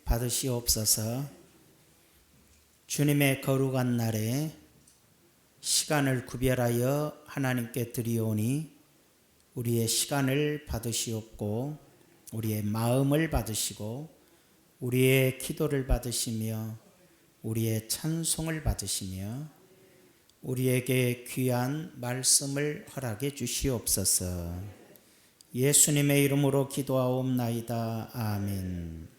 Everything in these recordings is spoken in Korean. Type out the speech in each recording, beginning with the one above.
받으시옵소서. 주님의 거룩한 날에 시간을 구별하여 하나님께 드리오니 우리의 시간을 받으시옵고 우리의 마음을 받으시고 우리의 기도를 받으시며 우리의 찬송을 받으시며 우리에게 귀한 말씀을 허락해 주시옵소서. 예수님의 이름으로 기도하옵나이다. 아멘.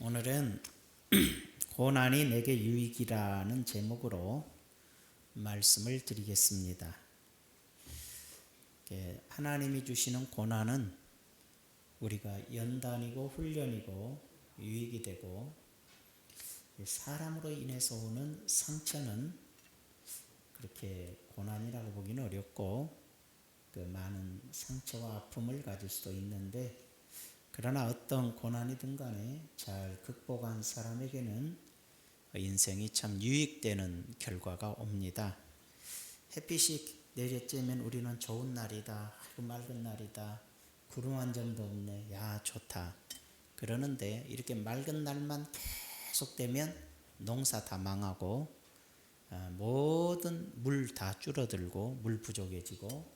오늘은 고난이 내게 유익이라는 제목으로 말씀을 드리겠습니다. 하나님이 주시는 고난은 우리가 연단이고 훈련이고 유익이 되고, 사람으로 인해서 오는 상처는 그렇게 고난이라고 보기는 어렵고 그 많은 상처와 아픔을 가질 수도 있는데, 그러나 어떤 고난이든 간에 잘 극복한 사람에게는 인생이 참 유익되는 결과가 옵니다. 햇빛이 내리쬐면 우리는 좋은 날이다, 맑은 날이다, 구름 한 점도 없네, 야 좋다 그러는데, 이렇게 맑은 날만 계속되면 농사 다 망하고 모든 물 다 줄어들고 물 부족해지고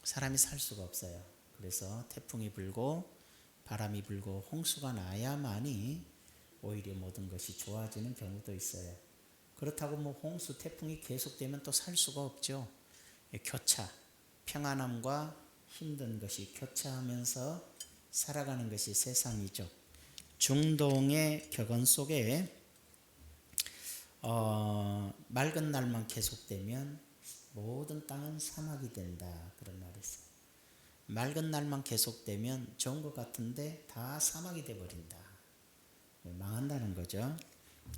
사람이 살 수가 없어요. 그래서 태풍이 불고 바람이 불고 홍수가 나야만이 오히려 모든 것이 좋아지는 경우도 있어요. 그렇다고 홍수 태풍이 계속되면 또 살 수가 없죠. 교차, 평안함과 힘든 것이 교차하면서 살아가는 것이 세상이죠. 중동의 격언 속에 맑은 날만 계속되면 모든 땅은 사막이 된다, 그런 말이 있어요. 맑은 날만 계속되면 좋은 것 같은데 다 사막이 돼버린다, 망한다는 거죠.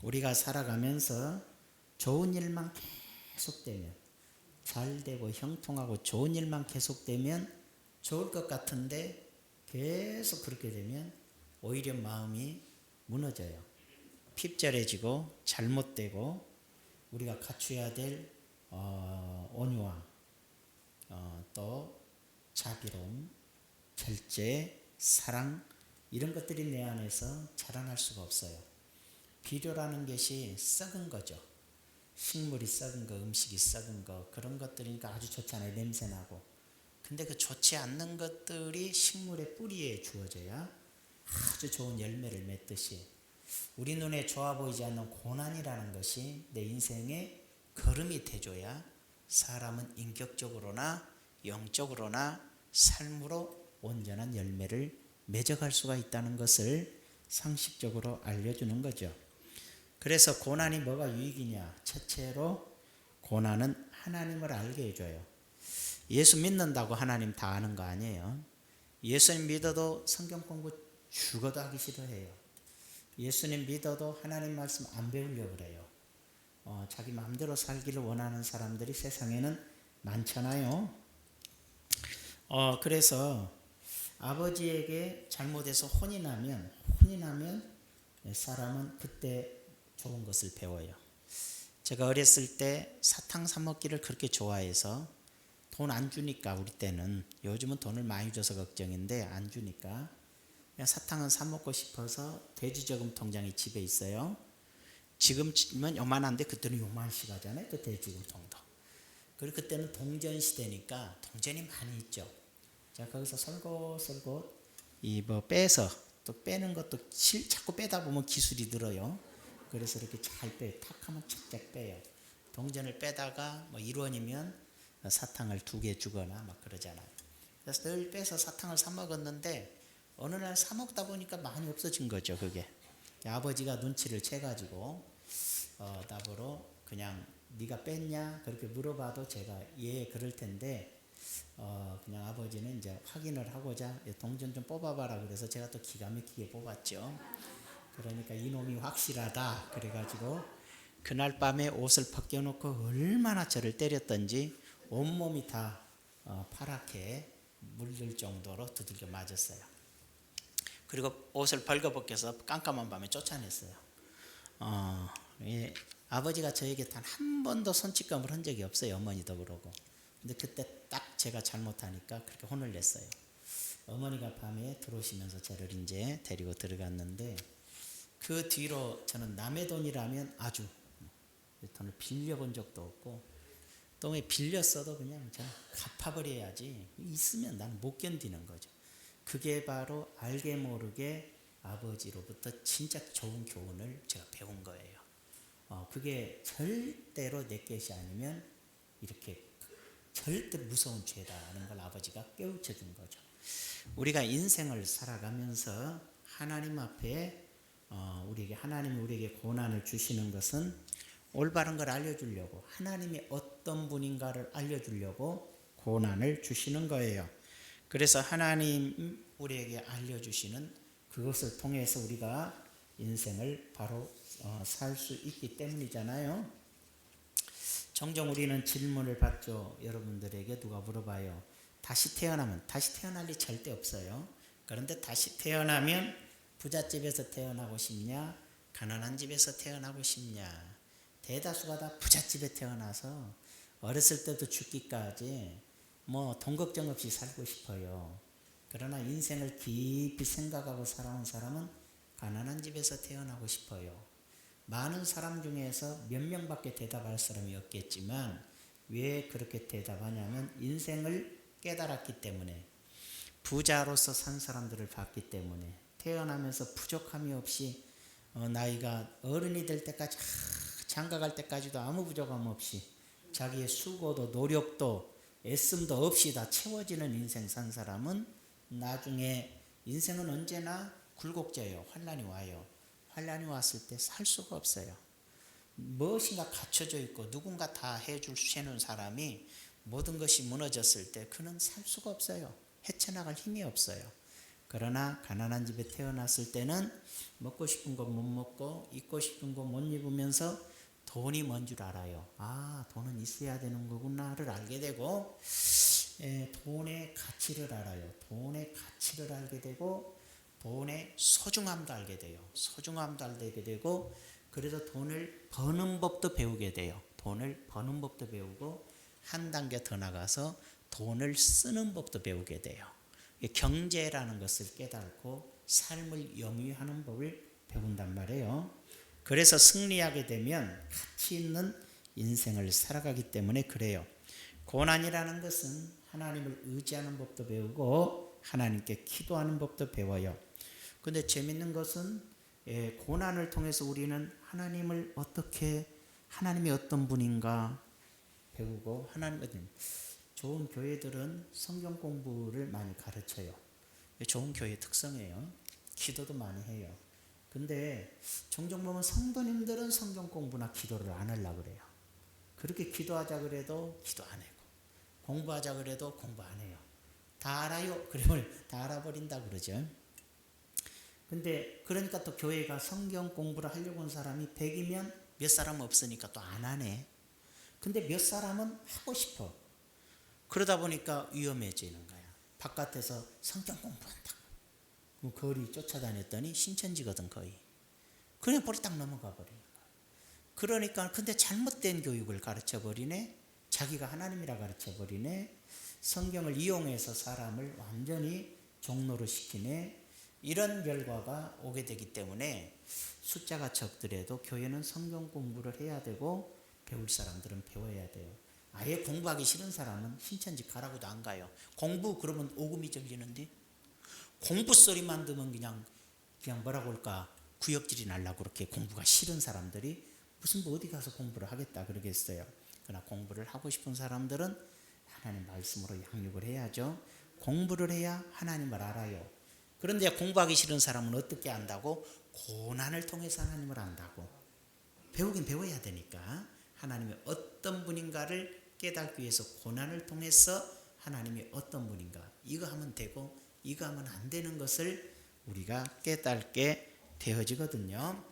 우리가 살아가면서 좋은 일만 계속되면, 잘 되고 형통하고 좋은 일만 계속되면 좋을 것 같은데 계속 그렇게 되면 오히려 마음이 무너져요. 핍절해지고 잘못되고 우리가 갖춰야 될 온유함, 또 자비로움, 절제, 사랑, 이런 것들이 내 안에서 자라날 수가 없어요. 비료라는 것이 썩은 거죠. 식물이 썩은 거, 음식이 썩은 거, 그런 것들이니까 아주 좋잖아요. 냄새나고. 근데 그 좋지 않는 것들이 식물의 뿌리에 주어져야 아주 좋은 열매를 맺듯이, 우리 눈에 좋아 보이지 않는 고난이라는 것이 내 인생의 걸음이 돼줘야 사람은 인격적으로나 영적으로나 삶으로 온전한 열매를 맺어갈 수가 있다는 것을 상식적으로 알려주는 거죠. 그래서 고난이 뭐가 유익이냐? 첫째로 고난은 하나님을 알게 해줘요. 예수 믿는다고 하나님 다 아는 거 아니에요. 예수님 믿어도 성경 공부 죽어도 하기 싫어해요. 예수님 믿어도 하나님 말씀 안 배우려고 그래요. 자기 마음대로 살기를 원하는 사람들이 세상에는 많잖아요. 그래서 아버지에게 잘못해서 혼이 나면 사람은 그때 좋은 것을 배워요. 제가 어렸을 때 사탕 사 먹기를 그렇게 좋아해서, 돈 안 주니까, 우리 때는, 요즘은 돈을 많이 줘서 걱정인데 안 주니까 그냥 사탕은 사 먹고 싶어서 돼지저금 통장이 집에 있어요. 지금은 요만한데 그때는 요만씩 하잖아요, 그 돼지저금통도. 그리고 그때는 동전 시대니까 동전이 많이 있죠. 자, 거기서 설곳설곳 빼서, 또 빼는 것도 자꾸 빼다 보면 기술이 늘어요. 그래서 이렇게 잘 빼요. 탁 하면 착착 빼요. 동전을 빼다가 1원이면 사탕을 2개 주거나 막 그러잖아요. 그래서 늘 빼서 사탕을 사 먹었는데 어느 날 사 먹다 보니까 많이 없어진 거죠. 그게 아버지가 눈치를 채가지고 답으로 그냥 네가 뺐냐 그렇게 물어봐도 제가 예 그럴 텐데, 그냥 아버지는 이제 확인을 하고자 동전 좀 뽑아봐라 그래서 제가 또 기가 막히게 뽑았죠. 그러니까 이놈이 확실하다 그래가지고 그날 밤에 옷을 벗겨놓고 얼마나 저를 때렸던지 온몸이 다 파랗게 물들 정도로 두들겨 맞았어요. 그리고 옷을 벌거벗겨서 깜깜한 밤에 쫓아냈어요. 아버지가 저에게 단 한 번도 손짓감을 한 적이 없어요. 어머니도 그러고. 근데 그때 딱 제가 잘못하니까 그렇게 혼을 냈어요. 어머니가 밤에 들어오시면서 저를 이제 데리고 들어갔는데 그 뒤로 저는 남의 돈이라면 아주 돈을 빌려본 적도 없고 또 왜 빌렸어도 그냥 저는 갚아버려야지 있으면 나는 못 견디는 거죠. 그게 바로 알게 모르게 아버지로부터 진짜 좋은 교훈을 제가 배운 거예요. 그게 절대로 내 것이 아니면 이렇게 절대 무서운 죄다라는 걸 아버지가 깨우쳐 준 거죠. 우리가 인생을 살아가면서 하나님 앞에 하나님이 우리에게 고난을 주시는 것은 올바른 걸 알려주려고 하나님이 어떤 분인가를 알려주려고 고난을 주시는 거예요. 그래서 하나님 우리에게 알려주시는 그것을 통해서 우리가 인생을 바로 살 수 있기 때문이잖아요. 종종 우리는 질문을 받죠. 여러분들에게 누가 물어봐요. 다시 태어나면 다시 태어날 일 절대 없어요. 그런데 다시 태어나면 부잣집에서 태어나고 싶냐 가난한 집에서 태어나고 싶냐. 대다수가 다 부잣집에 태어나서 어렸을 때도 죽기까지 돈 걱정 없이 살고 싶어요. 그러나 인생을 깊이 생각하고 살아온 사람은 가난한 집에서 태어나고 싶어요. 많은 사람 중에서 몇 명밖에 대답할 사람이 없겠지만 왜 그렇게 대답하냐면 인생을 깨달았기 때문에 부자로서 산 사람들을 봤기 때문에 태어나면서 부족함이 없이 나이가 어른이 될 때까지 장가갈 때까지도 아무 부족함 없이 자기의 수고도 노력도 애씀도 없이 다 채워지는 인생 산 사람은 나중에 인생은 언제나 굴곡져요. 환난이 와요. 환난이 왔을 때 살 수가 없어요. 무엇인가 갖춰져 있고 누군가 다 해줄 쇠는 사람이 모든 것이 무너졌을 때 그는 살 수가 없어요. 헤쳐나갈 힘이 없어요. 그러나 가난한 집에 태어났을 때는 먹고 싶은 거 못 먹고 입고 싶은 거 못 입으면서 돈이 뭔 줄 알아요. 돈은 있어야 되는 거구나를 알게 되고 돈의 가치를 알아요. 돈의 가치를 알게 되고 돈의 소중함도 알게 돼요. 소중함도 알게 되고 그래서 돈을 버는 법도 배우게 돼요. 돈을 버는 법도 배우고 한 단계 더 나가서 돈을 쓰는 법도 배우게 돼요. 경제라는 것을 깨닫고 삶을 영위하는 법을 배운단 말이에요. 그래서 승리하게 되면 가치 있는 인생을 살아가기 때문에 그래요. 고난이라는 것은 하나님을 의지하는 법도 배우고 하나님께 기도하는 법도 배워요. 근데 재밌는 것은 고난을 통해서 우리는 하나님이 어떤 분인가 배우고 좋은 교회들은 성경 공부를 많이 가르쳐요. 좋은 교회의 특성이에요. 기도도 많이 해요. 근데 종종 보면 성도님들은 성경 공부나 기도를 안 하려고 그래요. 그렇게 기도하자 그래도 기도 안 하고 공부하자 그래도 공부 안 해요. 다 알아요. 그러면 다 알아버린다 그러죠. 근데 그러니까 또 교회가 성경 공부를 하려고 온 사람이 100이면 몇 사람 없으니까 또 안 하네. 근데 몇 사람은 하고 싶어. 그러다 보니까 위험해지는 거야. 바깥에서 성경 공부한다고. 거리 쫓아다녔더니 신천지거든 거의. 그냥 딱 넘어가 버리는 거야. 그러니까 근데 잘못된 교육을 가르쳐버리네. 자기가 하나님이라 가르쳐버리네. 성경을 이용해서 사람을 완전히 종로로 시키네. 이런 결과가 오게 되기 때문에 숫자가 적더라도 교회는 성경 공부를 해야 되고 배울 사람들은 배워야 돼요. 아예 공부하기 싫은 사람은 신천지 가라고도 안 가요. 공부 그러면 오금이 절리는데 공부 소리만 들으면 그냥 뭐라고 할까 구역질이 날라고 그렇게 공부가 싫은 사람들이 무슨 어디 가서 공부를 하겠다 그러겠어요. 그러나 공부를 하고 싶은 사람들은 하나님 말씀으로 양육을 해야죠. 공부를 해야 하나님을 알아요. 그런데 공부하기 싫은 사람은 어떻게 안다고? 고난을 통해서 하나님을 안다고. 배우긴 배워야 되니까 하나님이 어떤 분인가를 깨닫기 위해서 고난을 통해서 하나님이 어떤 분인가 이거 하면 되고 이거 하면 안 되는 것을 우리가 깨닫게 되어지거든요.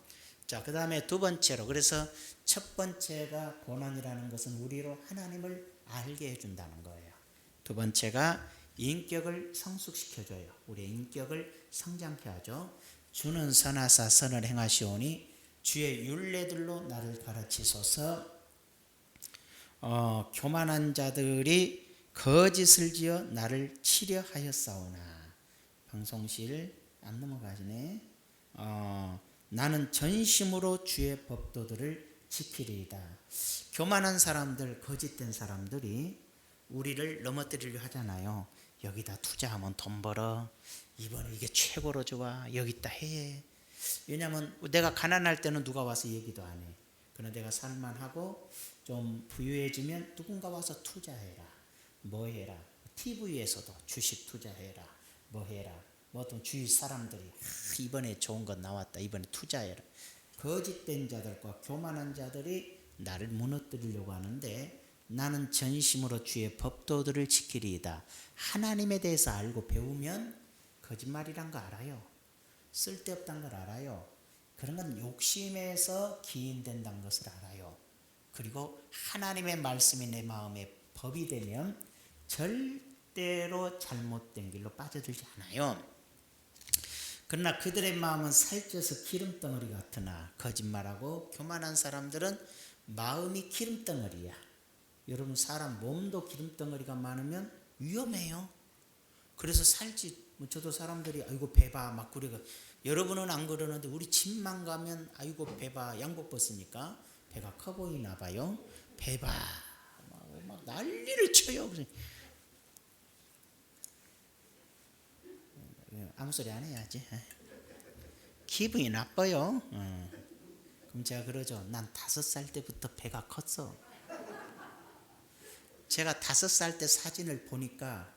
자, 그 다음에 두 번째로 그래서 첫 번째가 고난이라는 것은 우리로 하나님을 알게 해준다는 거예요. 두 번째가 인격을 성숙시켜줘요. 우리의 인격을 성장케 하죠. 주는 선하사 선을 행하시오니 주의 율례들로 나를 가르치소서. 교만한 자들이 거짓을 지어 나를 치려 하였사오나 방송실 안 넘어가시네. 나는 전심으로 주의 법도들을 지키리이다. 교만한 사람들, 거짓된 사람들이 우리를 넘어뜨리려 하잖아요. 여기다 투자하면 돈 벌어. 이번에 이게 최고로 좋아. 여기다 해. 왜냐하면 내가 가난할 때는 누가 와서 얘기도 안 해. 그러나 내가 살만하고 좀 부유해지면 누군가 와서 투자해라. 뭐 해라. TV에서도 주식 투자해라. 뭐 해라. 뭐 어떤 주위 사람들이 이번에 좋은 거 나왔다. 이번에 투자해라. 거짓된 자들과 교만한 자들이 나를 무너뜨리려고 하는데 나는 전심으로 주의 법도들을 지키리이다. 하나님에 대해서 알고 배우면 거짓말이란 거 알아요. 쓸데없다는 걸 알아요. 그런 건 욕심에서 기인된다는 것을 알아요. 그리고 하나님의 말씀이 내 마음에 법이 되면 절대로 잘못된 길로 빠져들지 않아요. 그러나 그들의 마음은 살쪄서 기름덩어리 같으나 거짓말하고 교만한 사람들은 마음이 기름덩어리야. 여러분 사람 몸도 기름덩어리가 많으면 위험해요. 그래서 살찌 저도 사람들이 아이고 배봐 막 그래가 여러분은 안 그러는데 우리 집만 가면 아이고 배봐 양복 벗으니까 배가 커 보이나 봐요. 배봐 막 난리를 쳐요. 아무 소리 안 해야지. 기분이 나빠요. 그럼 제가 그러죠. 난 5살 때부터 배가 컸어. 제가 5살 때 사진을 보니까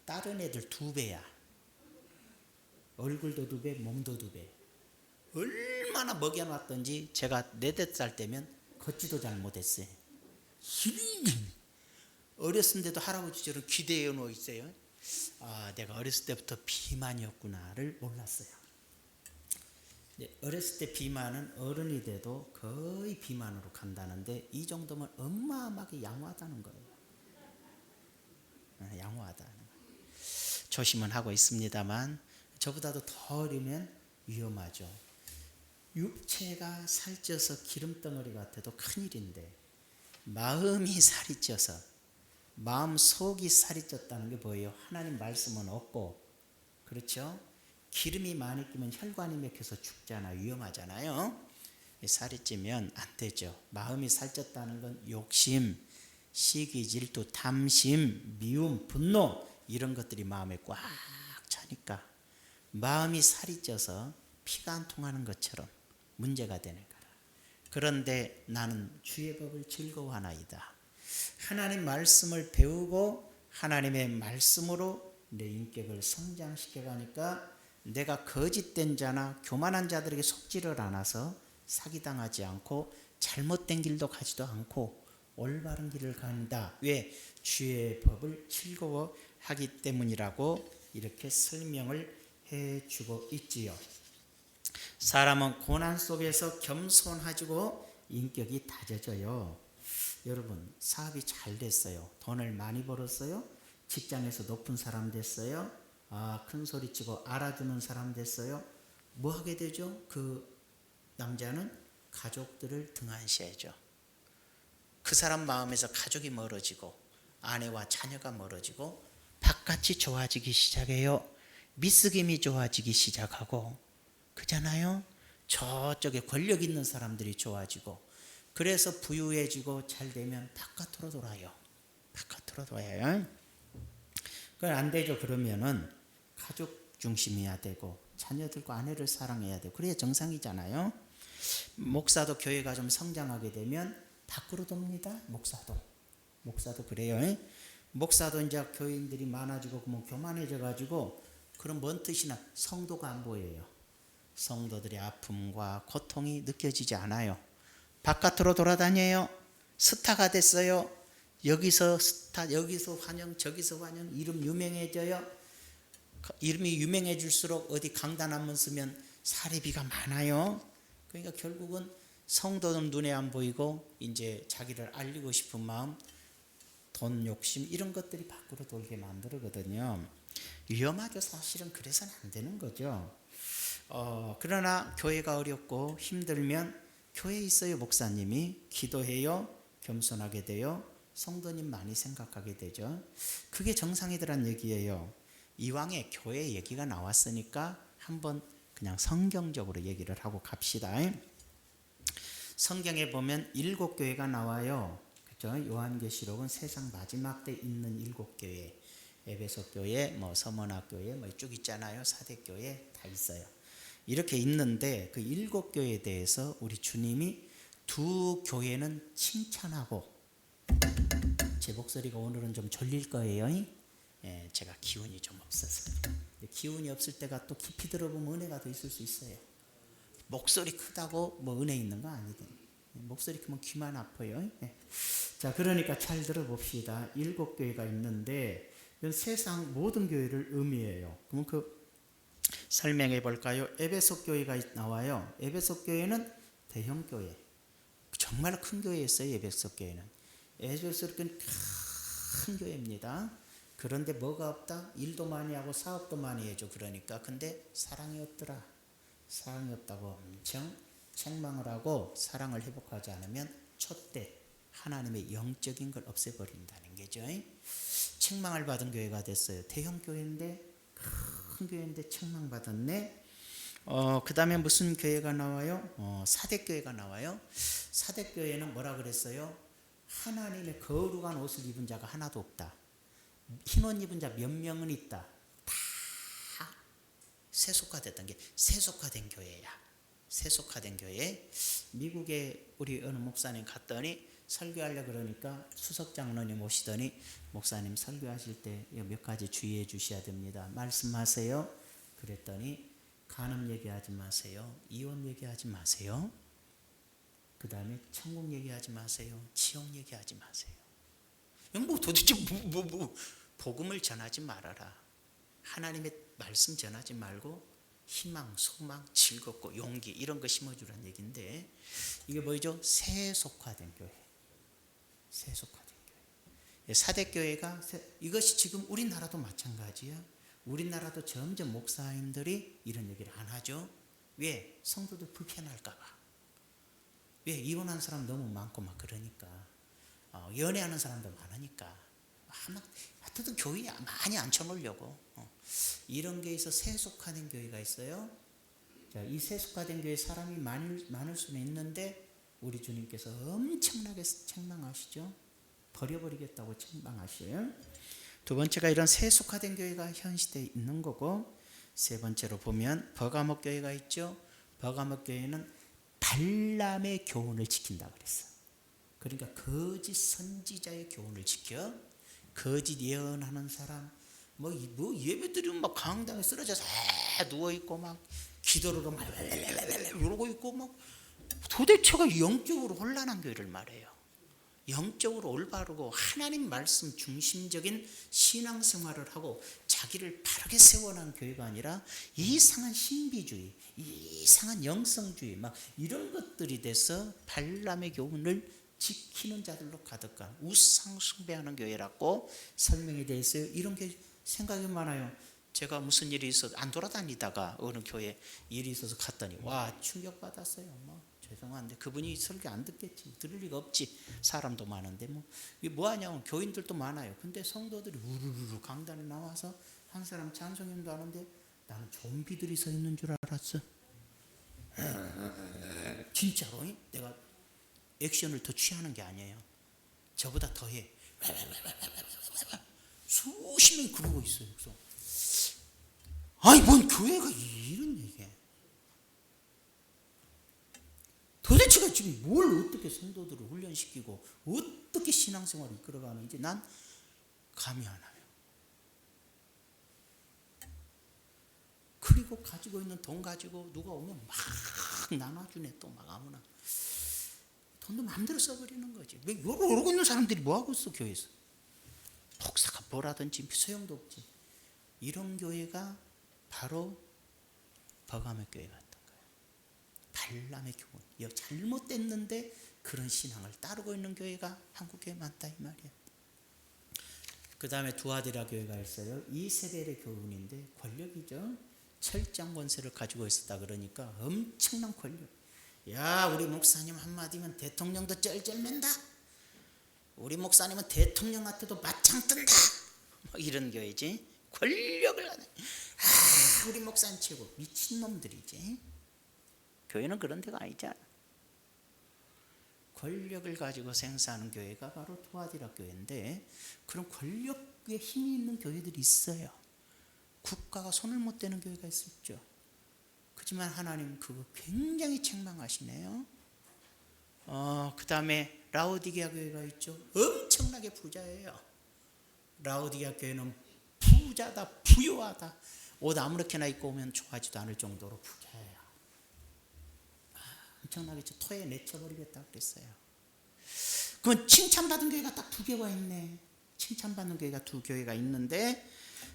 다른 애들 2배야. 얼굴도 2배, 몸도 2배. 얼마나 먹여놨던지 제가 4, 5살 때면 걷지도 잘 못했어요. 어렸을 때도 할아버지처럼 기대어 놓여 있어요. 내가 어렸을 때부터 비만이었구나를 몰랐어요. 어렸을 때 비만은 어른이 돼도 거의 비만으로 간다는데 이 정도면 어마어마하게 양호하다는 거예요. 양호하다는 거예요. 조심은 하고 있습니다만 저보다도 더 어리면 위험하죠. 육체가 살쪄서 기름덩어리 같아도 큰일인데 마음이 살이 쪄서 마음 속이 살이 쪘다는 게 뭐예요? 하나님 말씀은 없고 그렇죠? 기름이 많이 끼면 혈관이 막혀서 죽잖아. 위험하잖아요. 살이 찌면 안 되죠. 마음이 살쪘다는 건 욕심, 시기, 질투, 탐심, 미움, 분노 이런 것들이 마음에 꽉 차니까 마음이 살이 쪄서 피가 안 통하는 것처럼 문제가 되는 거라. 그런데 나는 주의 법을 즐거워하나이다. 하나님 말씀을 배우고 하나님의 말씀으로 내 인격을 성장시켜 가니까 내가 거짓된 자나 교만한 자들에게 속지를 않아서 사기당하지 않고 잘못된 길도 가지도 않고 올바른 길을 간다. 왜? 주의 법을 즐거워하기 때문이라고 이렇게 설명을 해주고 있지요. 사람은 고난 속에서 겸손해지고 인격이 다져져요. 여러분 사업이 잘 됐어요. 돈을 많이 벌었어요. 직장에서 높은 사람 됐어요. 큰 소리치고 알아주는 사람 됐어요. 뭐 하게 되죠? 그 남자는 가족들을 등한시해죠. 그 사람 마음에서 가족이 멀어지고 아내와 자녀가 멀어지고 바깥이 좋아지기 시작해요. 미스김이 좋아지기 시작하고 그잖아요. 저쪽에 권력 있는 사람들이 좋아지고 그래서 부유해지고 잘 되면 바깥으로 돌아요. 바깥으로 돌아요. 그건 안 되죠. 그러면은 가족 중심이어야 되고 자녀들과 아내를 사랑해야 되고 그래야 정상이잖아요. 목사도 교회가 좀 성장하게 되면 밖으로 돕니다. 목사도 그래요. 목사도 이제 교인들이 많아지고 그러면 교만해져 가지고 그럼 뭔 뜻이나 성도가 안 보여요. 성도들의 아픔과 고통이 느껴지지 않아요. 바깥으로 돌아다녀요. 스타가 됐어요. 여기서 스타, 여기서 환영, 저기서 환영, 이름 유명해져요. 이름이 유명해질수록 어디 강단 한번 쓰면 사례비가 많아요. 그러니까 결국은 성도는 눈에 안 보이고 이제 자기를 알리고 싶은 마음, 돈 욕심 이런 것들이 밖으로 돌게 만들거든요. 위험하죠. 사실은 그래서는 안 되는 거죠. 그러나 교회가 어렵고 힘들면 교회에 있어요. 목사님이 기도해요. 겸손하게 돼요. 성도님 많이 생각하게 되죠. 그게 정상이더란 얘기예요. 이왕에 교회 얘기가 나왔으니까 한번 그냥 성경적으로 얘기를 하고 갑시다. 성경에 보면 7교회가 나와요. 그렇죠? 요한계시록은 세상 마지막 때 있는 7교회. 에베소 교회, 서머나 교회 쭉 있잖아요. 사대교회 다 있어요. 이렇게 있는데 그 7교회에 대해서 우리 주님이 두 교회는 칭찬하고, 제 목소리가 오늘은 좀 졸릴 거예요. 제가 기운이 좀 없어서. 기운이 없을 때가 또 깊이 들어보면 은혜가 더 있을 수 있어요. 목소리 크다고 은혜 있는 거 아니거든요. 목소리 크면 귀만 아파요. 자, 그러니까 잘 들어봅시다. 7교회가 있는데 세상 모든 교회를 의미해요. 그럼 설명해 볼까요? 에베소 교회가 나와요. 에베소 교회는 대형 교회, 정말 큰 교회였어요. 에베소 교회는. 에베소 교회는 큰 교회입니다. 그런데 뭐가 없다? 일도 많이 하고 사업도 많이 해줘. 그러니까 근데 사랑이 없더라. 사랑이 없다고 엄청 책망을 하고, 사랑을 회복하지 않으면 촛대 하나님의 영적인 걸 없애버린다는 거죠. 책망을 받은 교회가 됐어요. 대형 교회인데, 큰 교회인데 책망받았네. 그 다음에 무슨 교회가 나와요? 사대교회가 나와요. 사대교회는 뭐라 그랬어요? 하나님의 거룩한 옷을 입은 자가 하나도 없다. 흰옷 입은 자 몇 명은 있다. 다 세속화됐던 게 세속화된 교회야. 세속화된 교회. 미국에 우리 어느 목사님 갔더니 설교하려고 그러니까 수석 장로님 오시더니, 목사님 설교하실 때 몇 가지 주의해 주셔야 됩니다. 말씀하세요. 그랬더니 간음 얘기하지 마세요. 이혼 얘기하지 마세요. 그 다음에 천국 얘기하지 마세요. 지옥 얘기하지 마세요. 도대체 복음을 전하지 말아라. 하나님의 말씀 전하지 말고 희망, 소망, 즐겁고 용기 이런 거 심어주라는 얘기인데, 이게 뭐죠? 세속화된 교회. 세속화된 교회. 사대교회가, 이것이 지금 우리나라도 마찬가지야. 우리나라도 점점 목사님들이 이런 얘기를 안 하죠. 왜? 성도들 불편할까 봐. 왜? 이혼한 사람 너무 많고 막 그러니까. 연애하는 사람도 많으니까. 하여튼 교회에 많이 앉혀놓으려고. 이런 게 있어 세속화된 교회가 있어요. 자, 이 세속화된 교회 사람이 많을 수는 있는데 우리 주님께서 엄청나게 책망하시죠. 버려버리겠다고 책망하셔요. 두 번째가 이런 세속화된 교회가 현 시대에 있는 거고, 세 번째로 보면 버가모 교회가 있죠. 버가모 교회는 발람의 교훈을 지킨다 그랬어. 그러니까 거짓 선지자의 교훈을 지켜. 거짓 예언하는 사람, 예배 드리면 막 강당에 쓰러져서 누워있고 막 기도로 막 이러고 있고 막, 도대체가 영적으로 혼란한 교회를 말해요. 영적으로 올바르고 하나님 말씀 중심적인 신앙생활을 하고 자기를 바르게 세워놓은 교회가 아니라 이상한 신비주의, 이상한 영성주의 막 이런 것들이 돼서 발람의 교훈을 지키는 자들로 가득한 우상 숭배하는 교회라고 설명이 되어 있어요. 이런 게 생각이 많아요. 제가 무슨 일이 있어서 안 돌아다니다가 어느 교회 일이 있어서 갔더니 와, 충격받았어요. 죄송한데 그분이 설교 안 듣겠지. 들을 리가 없지. 사람도 많은데 이게 뭐하냐면 교인들도 많아요. 근데 성도들이 우르르 강단에 나와서 한 사람 찬송인도 하는데 나는 좀비들이 서 있는 줄 알았어. 진짜로. 내가 액션을 더 취하는 게 아니에요. 저보다 더해. 수십 명이 그러고 있어요. 그래서 아니 뭔 교회가 이런 얘기해. 도대체가 지금 뭘 어떻게 성도들을 훈련시키고 어떻게 신앙생활을 이끌어가는지 난 감이 안 와요. 그리고 가지고 있는 돈 가지고 누가 오면 막 나눠주네. 또 막 아무나 돈도 마음대로 써버리는 거지. 왜 이러고 있는 사람들이 뭐하고 있어 교회에서. 목사가 뭐라든지 소용도 없지. 이런 교회가 바로 버가모 교회 같은 거예요. 발람의 교훈. 잘못됐는데 그런 신앙을 따르고 있는 교회가 한국 교회 많다 이 말이야. 그 다음에 두아디라 교회가 있어요. 이 세대의 교훈인데 권력이죠. 철장 권세를 가지고 있었다 그러니까 엄청난 권력. 야, 우리 목사님 한마디면 대통령도 쩔쩔맨다. 우리 목사님은 대통령한테도 맞짱 뜬다. 이런 교회지. 권력을 가진 우리 목사님 최고. 미친놈들이지. 교회는 그런 데가 아니잖아. 권력을 가지고 생사하는 교회가 바로 투아디라 교회인데, 그런 권력에 힘이 있는 교회들이 있어요. 국가가 손을 못 대는 교회가 있었죠. 그렇지만 하나님 그거 굉장히 책망하시네요. 그 다음에 라오디게아 교회가 있죠. 엄청나게 부자예요. 라오디게아 교회는 부자다, 부유하다. 옷 아무렇게나 입고 오면 좋아하지도 않을 정도로 부자예요. 엄청나게 토에 내쳐버리겠다 그랬어요. 그건 칭찬받은 교회가 딱 두 개가 있네. 칭찬받는 교회가 두 교회가 있는데,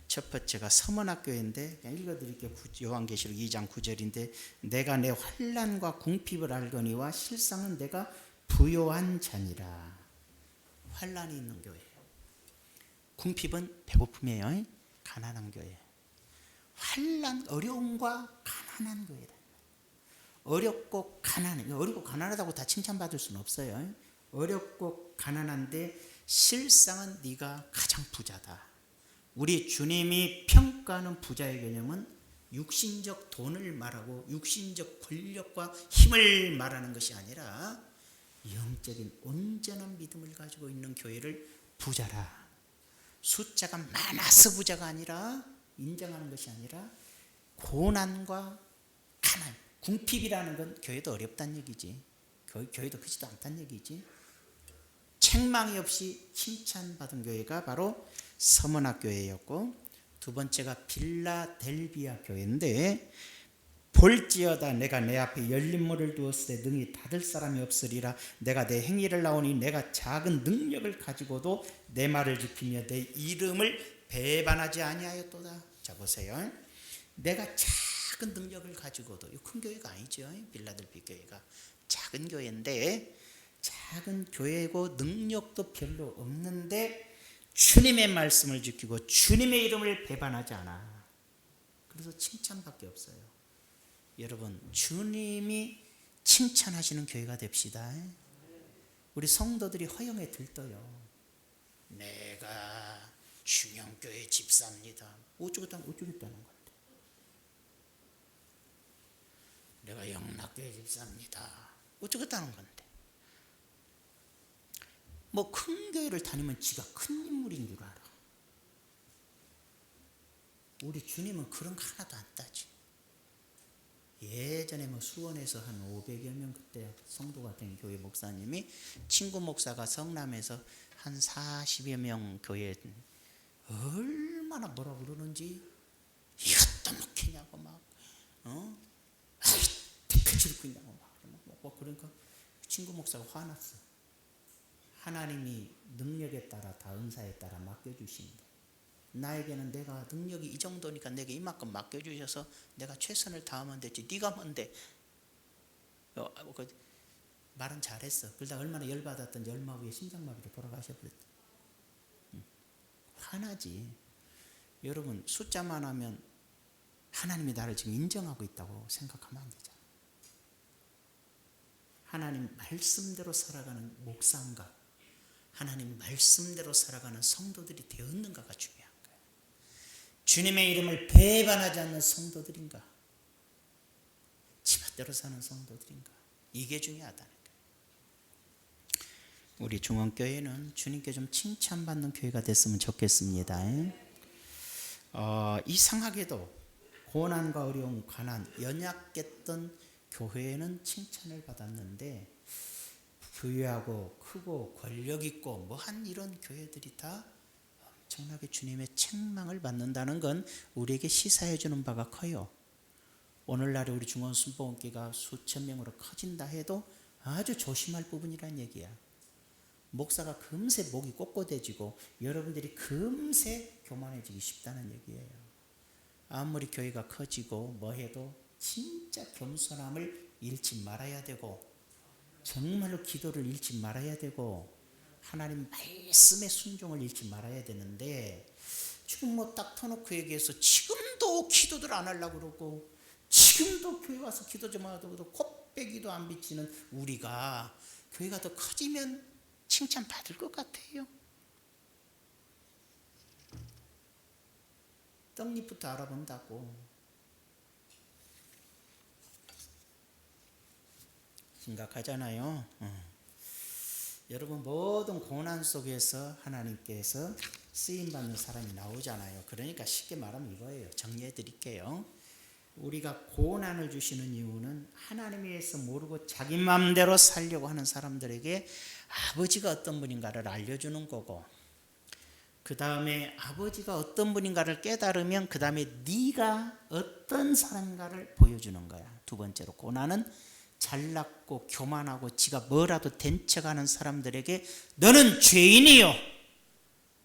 첫 번째가 서문학교인데, 그냥 읽어드릴게요. 요한계시록 2장 9절인데, 내가 내 환난과 궁핍을 알거니와 실상은 내가 부요한 자니라. 환난이 있는 교회예요. 궁핍은 배고픔이에요. 가난한 교회. 환난, 어려움과 가난한 교회다. 어렵고 가난해. 어렵고 가난하다고 다 칭찬받을 수는 없어요. 어렵고 가난한데 실상은 네가 가장 부자다. 우리 주님이 평가하는 부자의 개념은 육신적 돈을 말하고 육신적 권력과 힘을 말하는 것이 아니라 영적인 온전한 믿음을 가지고 있는 교회를 부자라. 숫자가 많아서 부자가 아니라, 인정하는 것이 아니라 고난과 가난, 궁핍이라는 건 교회도 어렵다는 얘기지. 교회도 크지도 않다는 얘기지. 책망이 없이 칭찬받은 교회가 바로 서문학 교회였고, 두 번째가 빌라델비아 교회인데, 볼지어다 내가 내 앞에 열린 문을 두었을 때 능히 닫을 사람이 없으리라. 내가 내 행위를 나오니 내가 작은 능력을 가지고도 내 말을 지키며 내 이름을 배반하지 아니하였도다. 자 보세요. 내가 작은 능력을 가지고도, 이 큰 교회가 아니죠. 빌라델비 교회가 작은 교회인데, 작은 교회고 능력도 별로 없는데 주님의 말씀을 지키고 주님의 이름을 배반하지 않아. 그래서 칭찬밖에 없어요. 여러분, 주님이 칭찬하시는 교회가 됩시다. 우리 성도들이 허영에 들떠요. 내가 중형교회 집사입니다. 어쩌겠다는 건데. 내가 영락교회 집사입니다. 어쩌겠다는 건데. 뭐 큰 교회를 다니면 지가 큰 인물인 줄 알아. 우리 주님은 그런 거 하나도 안 따지. 예전에 뭐 수원에서 한 500여 명 그때 성도가 된 교회 목사님이, 친구 목사가 성남에서 한 40여 명 교회, 얼마나 뭐라 그러는지, 이것도 먹히냐고 막, 대표질 끊냐고 막 그러니까 친구 목사가 화났어. 하나님이 능력에 따라 다 은사에 따라 맡겨주신대. 나에게는 내가 능력이 이 정도니까 내게 이만큼 맡겨주셔서 내가 최선을 다하면 됐지. 네가 뭔데? 말은 잘했어. 그러다 얼마나 열받았던지 얼마 후에 심장마비로 돌아가셔버렸다. 화나지. 여러분, 숫자만 하면 하나님이 나를 지금 인정하고 있다고 생각하면 안 되잖아. 하나님 말씀대로 살아가는 목사인가, 하나님 말씀대로 살아가는 성도들이 되었는가가 중요한 거예요. 주님의 이름을 배반하지 않는 성도들인가, 지멋대로 사는 성도들인가, 이게 중요하다는 거예요. 우리 중원교회는 주님께 좀 칭찬받는 교회가 됐으면 좋겠습니다. 이상하게도 고난과 어려움, 가난, 연약했던 교회는 칭찬을 받았는데, 부유하고 크고 권력 있고 뭐한 이런 교회들이 다 엄청나게 주님의 책망을 받는다는 건 우리에게 시사해 주는 바가 커요. 오늘날에 우리 중원 순복음교회가 수천 명으로 커진다 해도 아주 조심할 부분이란 얘기야. 목사가 금세 목이 꼿꼿해지고 여러분들이 금세 교만해지기 쉽다는 얘기예요. 아무리 교회가 커지고 뭐 해도 진짜 겸손함을 잃지 말아야 되고, 정말로 기도를 잃지 말아야 되고, 하나님 말씀의 순종을 잃지 말아야 되는데, 지금 뭐 딱 터놓고 얘기해서 지금도 기도들 안 하려고 그러고, 지금도 교회 와서 기도 좀 하고 코빼기도 안 비치는 우리가 교회가 더 커지면 칭찬 받을 것 같아요. 떡잎부터 알아본다고. 심각하잖아요. 여러분 모든 고난 속에서 하나님께서 쓰임받는 사람이 나오잖아요. 그러니까 쉽게 말하면 이거예요. 정리해 드릴게요. 우리가 고난을 주시는 이유는 하나님에 의해서 모르고 자기 마음대로 살려고 하는 사람들에게 아버지가 어떤 분인가를 알려주는 거고, 그 다음에 아버지가 어떤 분인가를 깨달으면 그 다음에 네가 어떤 사람인가를 보여주는 거야. 두 번째로 고난은 잘났고 교만하고 지가 뭐라도 된 척하는 사람들에게 너는 죄인이요,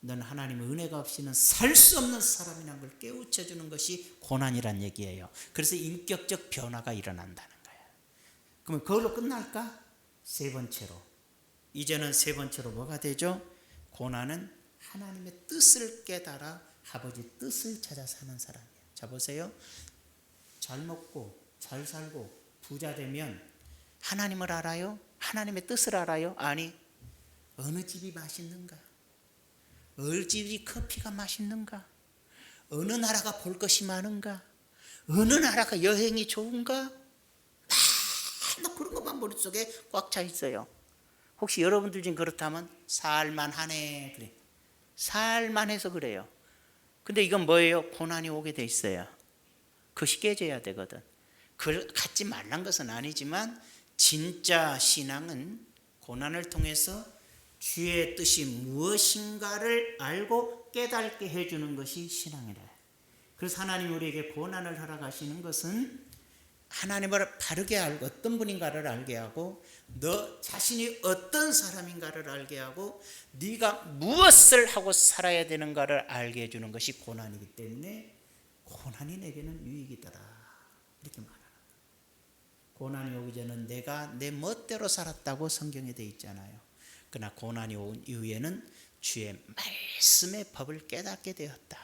넌 하나님의 은혜가 없이는 살 수 없는 사람이라는 걸 깨우쳐주는 것이 고난이란 얘기예요. 그래서 인격적 변화가 일어난다는 거예요. 그러면 그걸로 끝날까? 세 번째로, 이제는 세 번째로 뭐가 되죠? 고난은 하나님의 뜻을 깨달아 아버지 뜻을 찾아 사는 사람이에요. 자 보세요. 잘 먹고 잘 살고 부자 되면 하나님을 알아요? 하나님의 뜻을 알아요? 아니, 어느 집이 맛있는가? 어느 집이 커피가 맛있는가? 어느 나라가 볼 것이 많은가? 어느 나라가 여행이 좋은가? 막 그런 것만 머릿속에 꽉 차 있어요. 혹시 여러분들 중 그렇다면 살만하네, 그래. 살만해서 그래요. 근데 이건 뭐예요? 고난이 오게 돼 있어요. 그것이 깨져야 되거든. 그걸 갖지 말란 것은 아니지만 진짜 신앙은 고난을 통해서 주의 뜻이 무엇인가를 알고 깨닫게 해주는 것이 신앙이라. 그래서 하나님 우리에게 고난을 하러 가시는 것은 하나님을 바르게 알고 어떤 분인가를 알게 하고 너 자신이 어떤 사람인가를 알게 하고 네가 무엇을 하고 살아야 되는가를 알게 해주는 것이 고난이기 때문에 고난이 내게는 유익이더라, 이렇게 말합니다. 고난이 오기 전은 내가 내 멋대로 살았다고 성경에 되어 있잖아요. 그러나 고난이 온 이후에는 주의 말씀의 법을 깨닫게 되었다,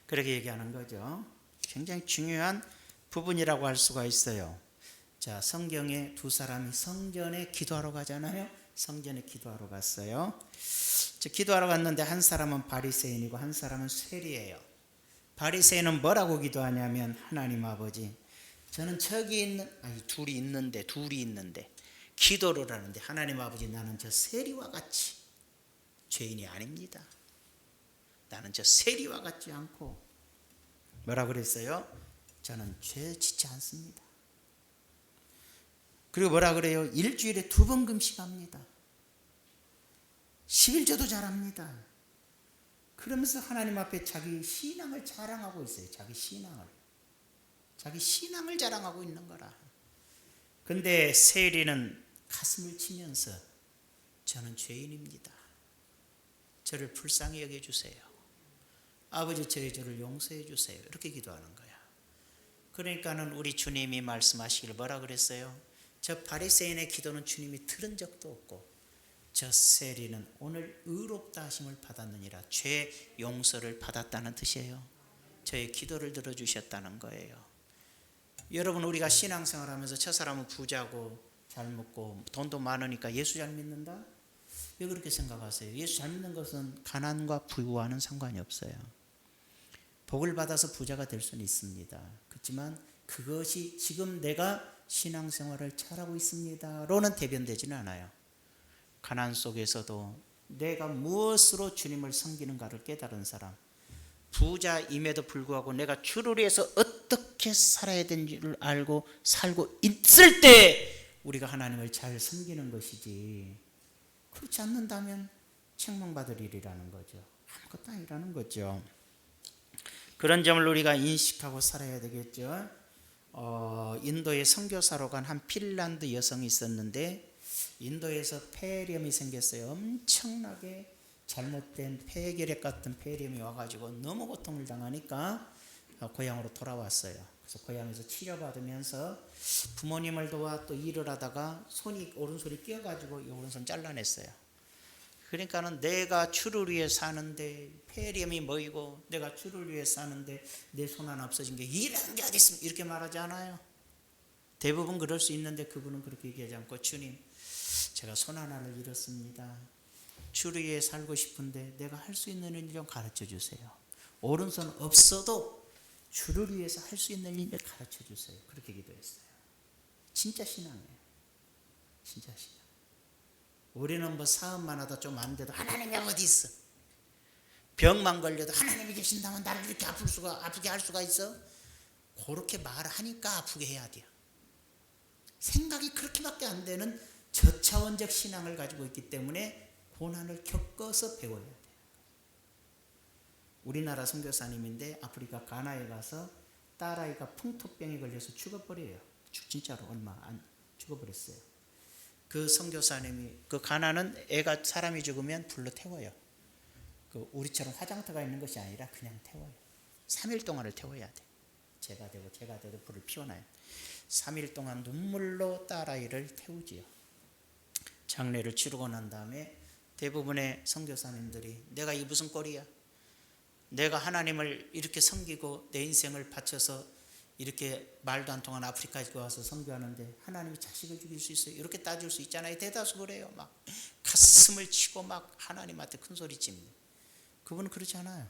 그렇게 얘기하는 거죠. 굉장히 중요한 부분이라고 할 수가 있어요. 자, 성경에 두 사람이 성전에 기도하러 가잖아요. 성전에 기도하러 갔어요. 기도하러 갔는데 한 사람은 바리새인이고 한 사람은 세리예요. 바리새인은 뭐라고 기도하냐면, 하나님 아버지, 저는 저기 있는, 둘이 있는데 기도를 하는데, 하나님 아버지, 나는 저 세리와 같이 죄인이 아닙니다. 나는 저 세리와 같지 않고, 뭐라 그랬어요? 저는 죄 짓지 않습니다. 그리고 뭐라 그래요? 일주일에 2번 금식합니다. 11조도 잘합니다. 그러면서 하나님 앞에 자기 신앙을 자랑하고 있어요. 자기 신앙을 자랑하고 있는 거라. 근데 세리는 가슴을 치면서 저는 죄인입니다. 저를 불쌍히 여겨주세요. 아버지, 저의 죄를 용서해 주세요. 이렇게 기도하는 거야. 그러니까는 우리 주님이 말씀하시길 뭐라 그랬어요? 저 바리새인의 기도는 주님이 들은 적도 없고 저 세리는 오늘 의롭다 하심을 받았느니라, 죄 용서를 받았다는 뜻이에요. 저의 기도를 들어주셨다는 거예요. 여러분, 우리가 신앙생활하면서 저 사람은 부자고 잘 먹고 돈도 많으니까 예수 잘 믿는다? 왜 그렇게 생각하세요? 예수 잘 믿는 것은 가난과 부유와는 상관이 없어요. 복을 받아서 부자가 될 수는 있습니다. 그렇지만 그것이 지금 내가 신앙생활을 잘하고 있습니다 로는 대변되지는 않아요. 가난 속에서도 내가 무엇으로 주님을 섬기는가를 깨달은 사람, 부자임에도 불구하고 내가 주를 위해서 어떻게 살아야 되는지를 알고 살고 있을 때 우리가 하나님을 잘 섬기는 것이지, 그렇지 않는다면 책망받을 일이라는 거죠. 아무것도 아니라는 거죠. 그런 점을 우리가 인식하고 살아야 되겠죠. 인도에 선교사로 간 한 핀란드 여성이 있었는데 인도에서 폐렴이 생겼어요. 엄청나게 잘못된 폐결핵 같은 폐렴이 와가지고 너무 고통을 당하니까 고향으로 돌아왔어요. 그래서 고향에서 치료받으면서 부모님을 도와 또 일을 하다가 오른손이 끼어가지고 이 오른손 잘라냈어요. 그러니까는 내가 주를 위해 사는데 폐렴이 모이고 내가 주를 위해 사는데 내 손 하나 없어진 게 이런 게 어디 있습니까? 이렇게 말하지 않아요. 대부분 그럴 수 있는데 그분은 그렇게 얘기하지 않고, 주님, 제가 손 하나를 잃었습니다. 주를 위해 살고 싶은데 내가 할 수 있는 일 좀 가르쳐 주세요. 오른손 없어도 주를 위해서 할 수 있는 일을 가르쳐 주세요. 그렇게 기도했어요. 진짜 신앙이에요. 진짜 신앙. 우리는 뭐 사업만 하다 좀 안 돼도 하나님이 어디 있어? 병만 걸려도 하나님이 계신다면 나를 이렇게 아프게 할 수가 있어? 그렇게 말하니까 아프게 해야 돼요. 생각이 그렇게밖에 안 되는 저차원적 신앙을 가지고 있기 때문에 고난을 겪어서 배워야 돼요. 우리나라 선교사님인데 아프리카 가나에 가서 딸아이가 풍토병에 걸려서 죽어버려요. 진짜로 얼마 안 죽어버렸어요. 그 선교사님이, 그 가나는 애가 사람이 죽으면 불로 태워요. 그 우리처럼 화장터가 있는 것이 아니라 그냥 태워요. 3일 동안을 태워야 돼. 제가 되도 불을 피워놔요. 3일 동안 눈물로 딸아이를 태우지요. 장례를 치르고 난 다음에 대부분의 선교사님들이 내가 이 무슨 꼴이야? 내가 하나님을 이렇게 섬기고 내 인생을 바쳐서 이렇게 말도 안 통하는 아프리카에 와서 선교하는데 하나님이 자식을 죽일 수 있어요? 이렇게 따질 수 있잖아요. 대다수 그래요. 막 가슴을 치고 막 하나님한테 큰 소리 칩니다. 그분은 그렇지 않아요.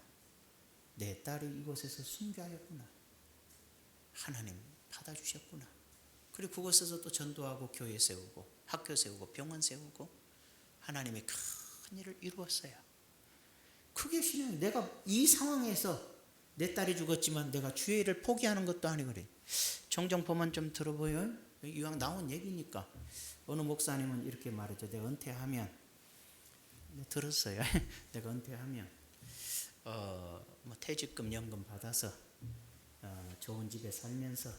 내 딸이 이곳에서 순교하였구나. 하나님 받아주셨구나. 그리고 그곳에서 또 전도하고 교회 세우고 학교 세우고 병원 세우고 하나님의 큰 일을 이루었어요. 그게 신앙이에요. 내가 이 상황에서 내 딸이 죽었지만 내가 주의 일을 포기하는 것도 아니고 그래. 종종 보면 좀 들어보여요. 이왕 나온 얘기니까. 어느 목사님은 이렇게 말했죠. 내가 은퇴하면, 들었어요. 내가 은퇴하면 뭐 퇴직금 연금 받아서 좋은 집에 살면서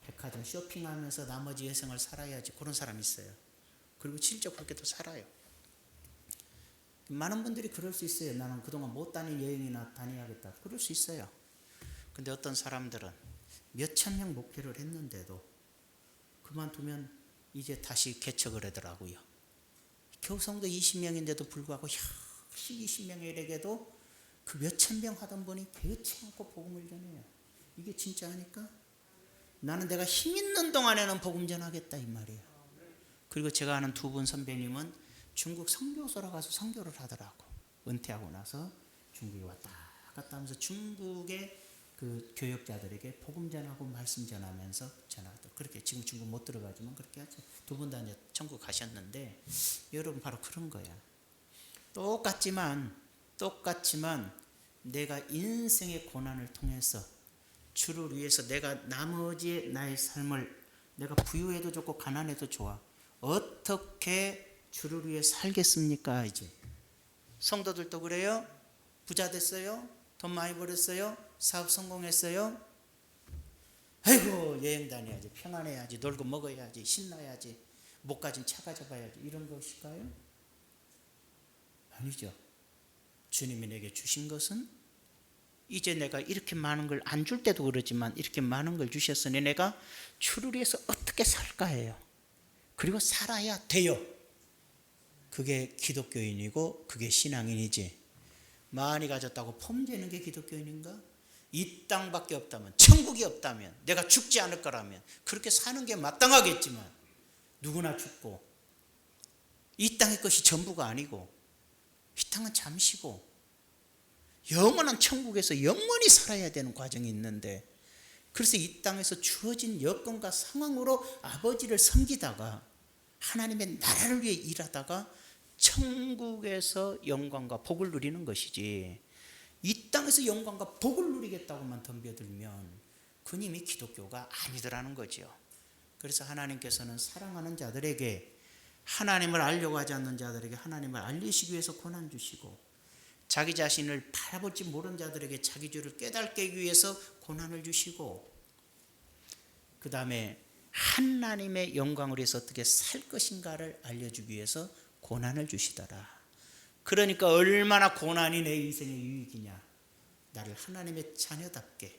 백화점 쇼핑하면서 나머지 여생을 살아야지. 그런 사람이 있어요. 그리고 실제 그렇게 또 살아요. 많은 분들이 그럴 수 있어요. 나는 그동안 못 다닌 여행이나 다녀야겠다. 그럴 수 있어요. 근데 어떤 사람들은 몇천 명 목회를 했는데도 그만두면 이제 다시 개척을 하더라고요. 겨우 성도 20명인데도 불구하고 역시 20명에게도 그 몇천 명 하던 분이 개의치 않고 복음을 전해요. 이게 진짜 하니까 나는 내가 힘 있는 동안에는 복음 전하겠다 이 말이에요. 그리고 제가 아는 두 분 선배님은 중국 선교소로 가서 선교를 하더라고. 은퇴하고 나서 중국에 왔다 갔다 하면서 중국의 그 교역자들에게 복음 전하고 말씀 전하면서 전하고 그렇게 지금 중국 못 들어가지만 그렇게 하죠. 두 분 다 이제 천국 가셨는데 여러분 바로 그런 거야. 똑같지만 내가 인생의 고난을 통해서 주를 위해서 내가 나머지 나의 삶을 내가 부유해도 좋고 가난해도 좋아. 어떻게 주를 위해 살겠습니까? 이제 성도들도 그래요. 부자 됐어요. 돈 많이 벌었어요. 사업 성공했어요. 아이고 여행 다녀야지. 평안해야지. 놀고 먹어야지. 신나야지. 못 가진 차 가져가야지. 이런 것일까요? 아니죠. 주님이 내게 주신 것은 이제 내가 이렇게 많은 걸 안 줄 때도 그러지만 이렇게 많은 걸 주셨으니 내가 주를 위해서 어떻게 살까예요. 그리고 살아야 돼요. 그게 기독교인이고 그게 신앙인이지. 많이 가졌다고 폼되는 게 기독교인인가? 이 땅밖에 없다면, 천국이 없다면, 내가 죽지 않을 거라면 그렇게 사는 게 마땅하겠지만 누구나 죽고 이 땅의 것이 전부가 아니고 이 땅은 잠시고 영원한 천국에서 영원히 살아야 되는 과정이 있는데 그래서 이 땅에서 주어진 여건과 상황으로 아버지를 섬기다가 하나님의 나라를 위해 일하다가 천국에서 영광과 복을 누리는 것이지 이 땅에서 영광과 복을 누리겠다고만 덤벼들면 그건 이미 기독교가 아니더라는 거죠. 그래서 하나님께서는 사랑하는 자들에게 하나님을 알려고 하지 않는 자들에게 하나님을 알리시기 위해서 고난 주시고 자기 자신을 바라볼지 모르는 자들에게 자기 죄를 깨닫게 하기 위해서 고난을 주시고 그 다음에 하나님의 영광을 위해서 어떻게 살 것인가를 알려주기 위해서 고난을 주시더라. 그러니까 얼마나 고난이 내 인생의 유익이냐. 나를 하나님의 자녀답게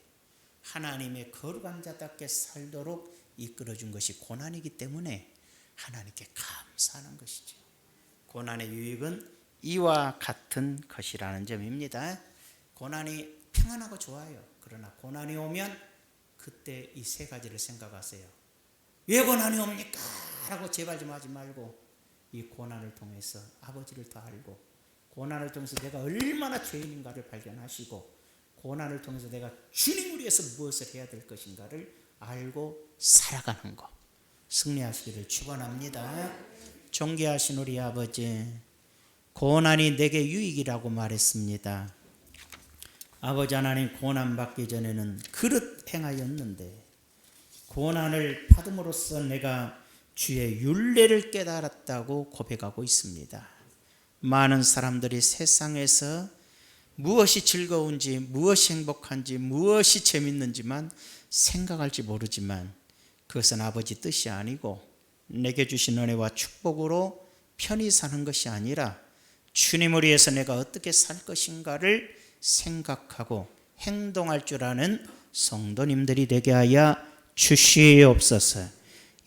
하나님의 거룩한 자답게 살도록 이끌어준 것이 고난이기 때문에 하나님께 감사하는 것이죠. 고난의 유익은 이와 같은 것이라는 점입니다. 고난이 평안하고 좋아요. 그러나 고난이 오면 그때 이 세 가지를 생각하세요. 왜 고난이 옵니까? 라고 제발 좀 하지 말고 이 고난을 통해서 아버지를 더 알고 고난을 통해서 내가 얼마나 죄인인가를 발견하시고 고난을 통해서 내가 주님을 위해서 무엇을 해야 될 것인가를 알고 살아가는 것 승리하시기를 축원합니다. 존귀하신 우리 아버지, 고난이 내게 유익이라고 말했습니다. 아버지 하나님, 고난 받기 전에는 그릇 행하였는데 고난을 받음으로써 내가 주의 율례를 깨달았다고 고백하고 있습니다. 많은 사람들이 세상에서 무엇이 즐거운지, 무엇이 행복한지, 무엇이 재밌는지만 생각할지 모르지만 그것은 아버지 뜻이 아니고 내게 주신 은혜와 축복으로 편히 사는 것이 아니라 주님을 위해서 내가 어떻게 살 것인가를 생각하고 행동할 줄 아는 성도님들이 되게 하여 주시옵소서.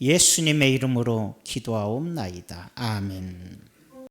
예수님의 이름으로 기도하옵나이다. 아멘.